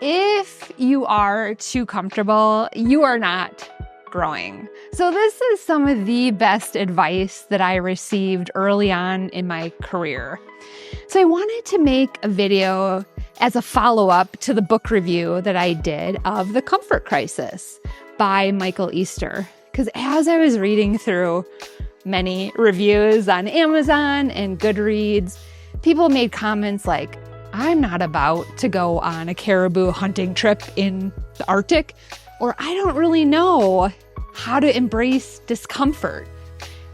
If you are too comfortable, you are not growing. So this is some of the best advice that I received early on in my career. So I wanted to make a video as a follow-up to the book review that I did of The Comfort Crisis by Michael Easter. Because as I was reading through many reviews on Amazon and Goodreads, people made comments like, I'm not about to go on a caribou hunting trip in the Arctic, or I don't really know how to embrace discomfort.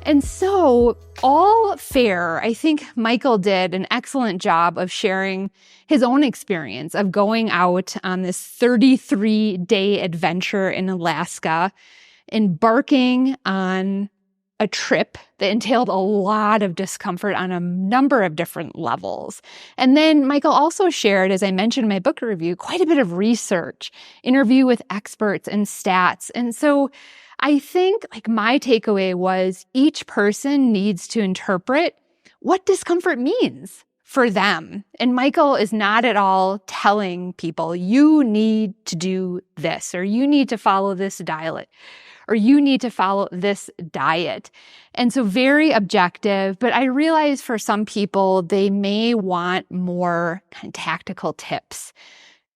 And so, all fair, I think Michael did an excellent job of sharing his own experience of going out on this 33-day adventure in Alaska, embarking on a trip that entailed a lot of discomfort on a number of different levels. And then Michael also shared, as I mentioned in my book review, quite a bit of research, interview with experts and stats. And so I think my takeaway was each person needs to interpret what discomfort means for them. And Michael is not at all telling people, you need to do this, or you need to follow this diet, or you need to follow this diet. And so very objective, but I realize for some people, they may want more kind of tactical tips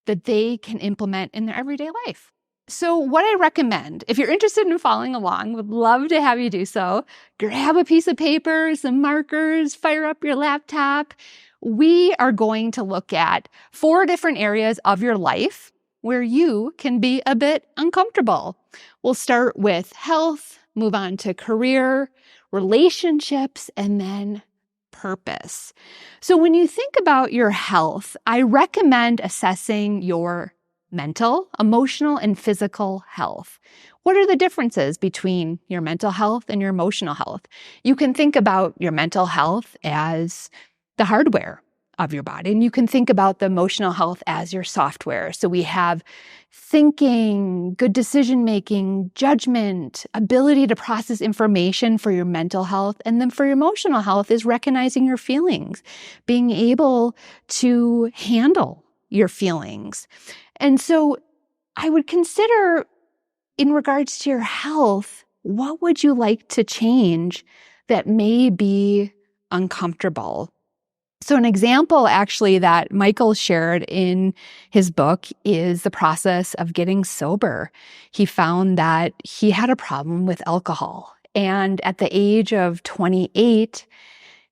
that they can implement in their everyday life. So what I recommend, if you're interested in following along, would love to have you do so. Grab a piece of paper, some markers, fire up your laptop. We are going to look at 4 different areas of your life where you can be a bit uncomfortable. We'll start with health, move on to career, relationships, and then purpose. So when you think about your health, I recommend assessing your mental, emotional, and physical health. What are the differences between your mental health and your emotional health? You can think about your mental health as the hardware of your body, and you can think about the emotional health as your software. So we have thinking, good decision-making, judgment, ability to process information for your mental health. And then for your emotional health is recognizing your feelings, being able to handle your feelings. And so I would consider, in regards to your health, what would you like to change that may be uncomfortable? So an example actually that Michael shared in his book is the process of getting sober. He found that he had a problem with alcohol. And at the age of 28,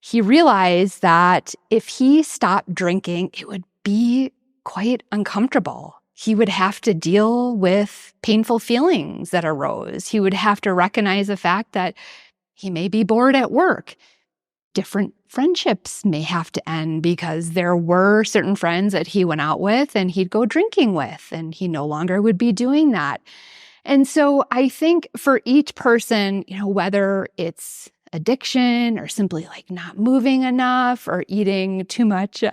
he realized that if he stopped drinking, it would be quite uncomfortable. He would have to deal with painful feelings that arose. He would have to recognize the fact that he may be bored at work. Different friendships may have to end because there were certain friends that he went out with and he'd go drinking with, and he no longer would be doing that. And so I think for each person, whether it's addiction or simply not moving enough or eating too much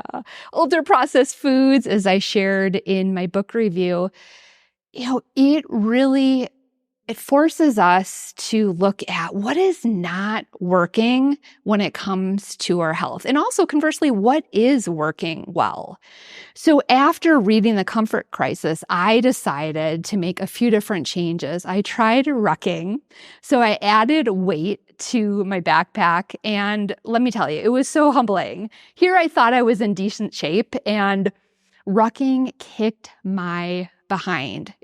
ultra processed foods, as I shared in my book review, it forces us to look at what is not working when it comes to our health. And also, conversely, what is working well. So after reading The Comfort Crisis, I decided to make a few different changes. I tried rucking. So I added weight to my backpack. And let me tell you, it was so humbling. Here I thought I was in decent shape, and rucking kicked my behind.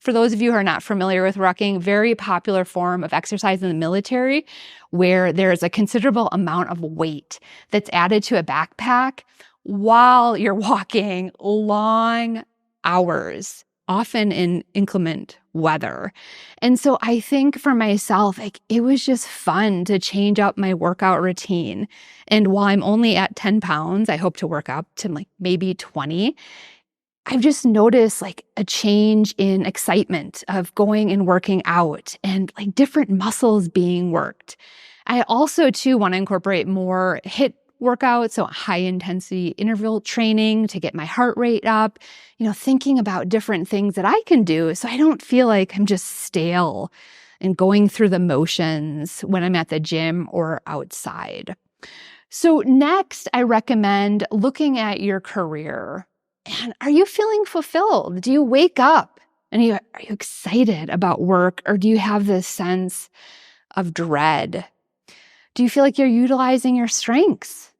For those of you who are not familiar with rucking, very popular form of exercise in the military where there's a considerable amount of weight that's added to a backpack while you're walking long hours, often in inclement weather. And so I think for myself, it was just fun to change up my workout routine. And while I'm only at 10 pounds, I hope to work up to maybe 20. I've just noticed a change in excitement of going and working out and different muscles being worked. I also too want to incorporate more HIIT workouts, so high intensity interval training to get my heart rate up, thinking about different things that I can do so I don't feel like I'm just stale and going through the motions when I'm at the gym or outside. So next, I recommend looking at your career And are you feeling fulfilled? Do you wake up and are you excited about work, or do you have this sense of dread? Do you feel like you're utilizing your strengths?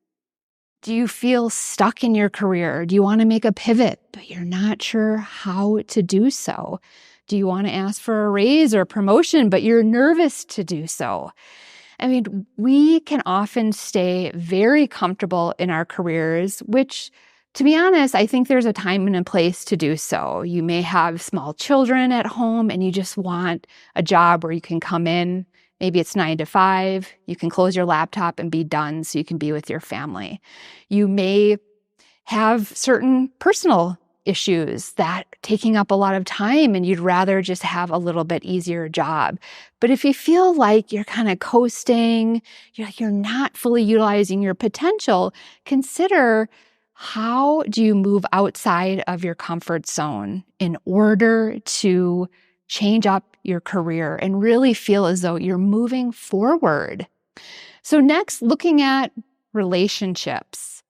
Do you feel stuck in your career? Do you want to make a pivot, but you're not sure how to do so? Do you want to ask for a raise or a promotion, but you're nervous to do so? I mean, we can often stay very comfortable in our careers, which, to be honest, I think there's a time and a place to do so. You may have small children at home and you just want a job where you can come in. Maybe it's 9 to 5. You can close your laptop and be done so you can be with your family. You may have certain personal issues that are taking up a lot of time and you'd rather just have a little bit easier job. But if you feel like you're kind of coasting, you're not fully utilizing your potential, consider, how do you move outside of your comfort zone in order to change up your career and really feel as though you're moving forward? So next, looking at relationships.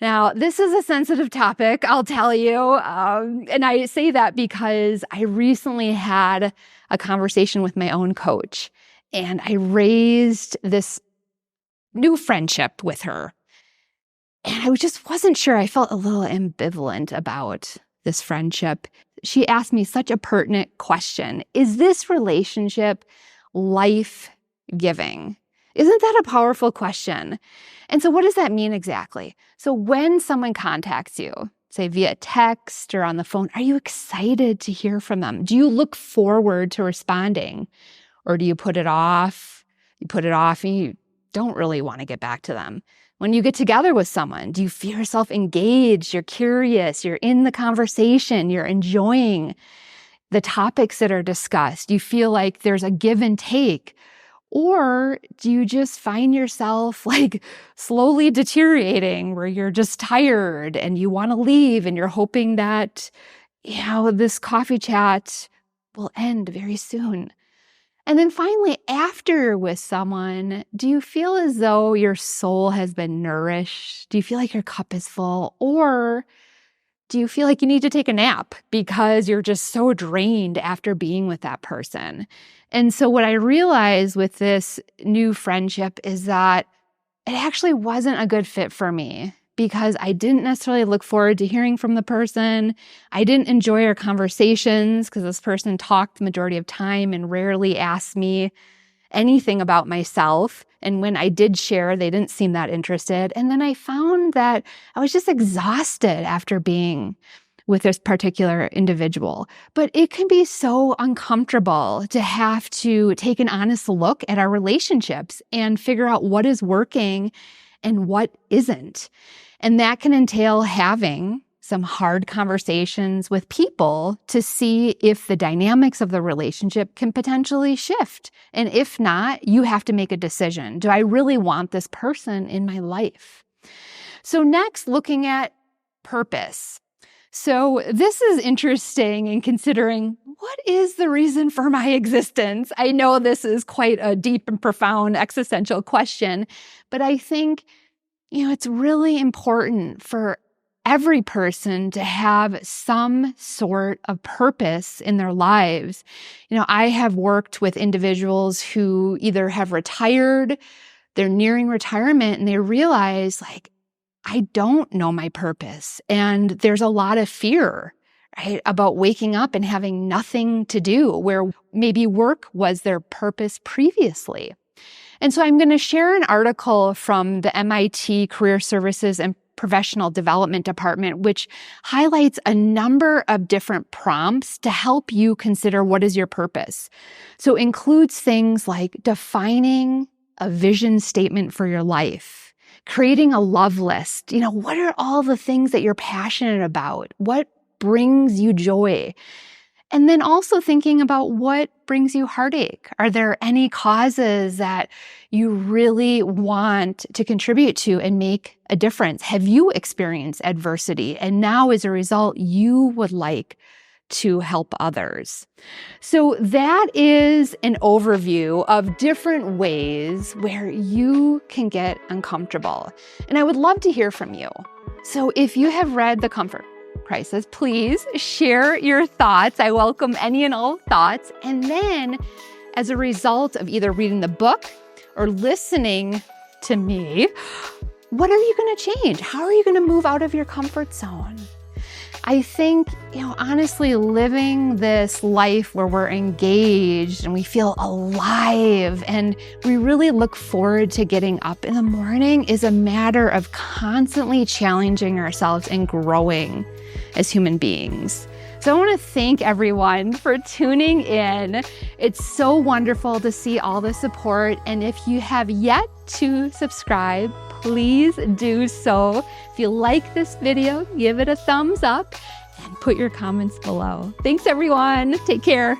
Now, this is a sensitive topic, I'll tell you. And I say that because I recently had a conversation with my own coach, and I raised this new friendship with her. And I just wasn't sure. I felt a little ambivalent about this friendship. She asked me such a pertinent question. Is this relationship life-giving? Isn't that a powerful question? And so what does that mean exactly? So when someone contacts you, say via text or on the phone, are you excited to hear from them? Do you look forward to responding? Or do you put it off? You put it off and you don't really want to get back to them. When you get together with someone, do you feel yourself engaged? You're curious, you're in the conversation, you're enjoying the topics that are discussed. Do you feel like there's a give and take? Or do you just find yourself like slowly deteriorating where you're just tired and you want to leave and you're hoping that, this coffee chat will end very soon? And then finally, after you're with someone, do you feel as though your soul has been nourished? Do you feel like your cup is full? Or do you feel like you need to take a nap because you're just so drained after being with that person? And so what I realized with this new friendship is that it actually wasn't a good fit for me because I didn't necessarily look forward to hearing from the person. I didn't enjoy our conversations because this person talked the majority of time and rarely asked me anything about myself. And when I did share, they didn't seem that interested. And then I found that I was just exhausted after being with this particular individual. But it can be so uncomfortable to have to take an honest look at our relationships and figure out what is working and what isn't. And that can entail having some hard conversations with people to see if the dynamics of the relationship can potentially shift. And if not, you have to make a decision. Do I really want this person in my life? So next, looking at purpose. So this is interesting in considering, what is the reason for my existence? I know this is quite a deep and profound existential question, but I think, it's really important for every person to have some sort of purpose in their lives. I have worked with individuals who either have retired, they're nearing retirement, and they realize, I don't know my purpose. And there's a lot of fear, right, about waking up and having nothing to do, where maybe work was their purpose previously. And so I'm going to share an article from the MIT Career Services and Professional Development Department, which highlights a number of different prompts to help you consider what is your purpose. So it includes things like defining a vision statement for your life, creating a love list. What are all the things that you're passionate about? What brings you joy? And then also thinking about what brings you heartache. Are there any causes that you really want to contribute to and make a difference? Have you experienced adversity? And now as a result, you would like to help others. So that is an overview of different ways where you can get uncomfortable. And I would love to hear from you. So if you have read The crisis, please share your thoughts. I welcome any and all thoughts. And then as a result of either reading the book or listening to me, what are you going to change? How are you going to move out of your comfort zone? I think, honestly, living this life where we're engaged and we feel alive and we really look forward to getting up in the morning is a matter of constantly challenging ourselves and growing as human beings. So I want to thank everyone for tuning in. It's so wonderful to see all the support. And if you have yet to subscribe, please do so. If you like this video, give it a thumbs up and put your comments below. Thanks, everyone. Take care.